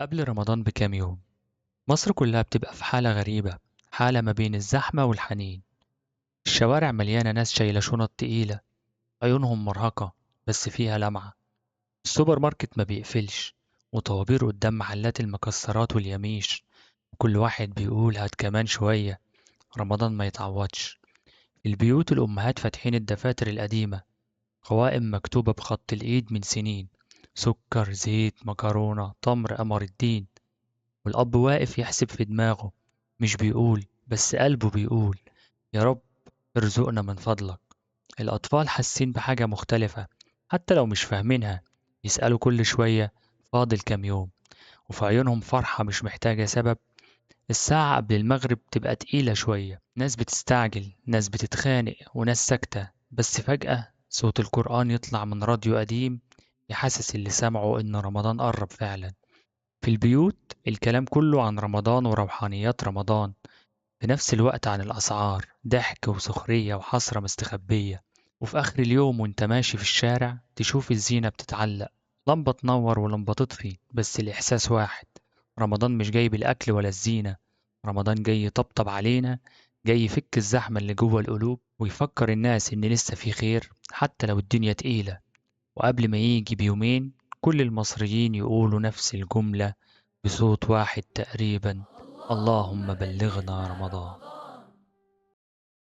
قبل رمضان بكام يوم، مصر كلها بتبقى في حالة غريبة. حالة ما بين الزحمة والحنين. الشوارع مليانة ناس شايلة شنط تقيلة، عيونهم مرهقة بس فيها لمعة. السوبر ماركت ما بيقفلش، وطوابير قدام محلات المكسرات واليميش، وكل واحد بيقول هات كمان شوية، رمضان ما يتعوضش. البيوت الأمهات فاتحين الدفاتر القديمة، قوائم مكتوبة بخط الإيد من سنين، سكر زيت مكرونة تمر قمر الدين. والأب واقف يحسب في دماغه، مش بيقول بس قلبه بيقول يا رب ارزقنا من فضلك. الأطفال حاسين بحاجة مختلفة، حتى لو مش فاهمينها، يسألوا كل شوية فاضل كام يوم، وفي عيونهم فرحة مش محتاجة سبب. الساعة قبل المغرب تبقى تقيلة شوية، ناس بتستعجل ناس بتتخانق وناس ساكتة، بس فجأة صوت القرآن يطلع من راديو قديم، يحسس اللي سمعه إن رمضان قرب فعلا. في البيوت الكلام كله عن رمضان وروحانيات رمضان، في نفس الوقت عن الأسعار، ضحك وسخرية وحسرة مستخبية. وفي آخر اليوم وانت ماشي في الشارع تشوف الزينة بتتعلق، لمبة تنور ولمبة تطفي، بس الإحساس واحد: رمضان مش جاي بالأكل ولا الزينة، رمضان جاي يطبطب علينا، جاي يفك الزحمة اللي جوه القلوب، ويفكر الناس إن لسه في خير حتى لو الدنيا تقيلة. وقبل ما يجي بيومين كل المصريين يقولوا نفس الجملة بصوت واحد تقريبا: اللهم بلغنا رمضان.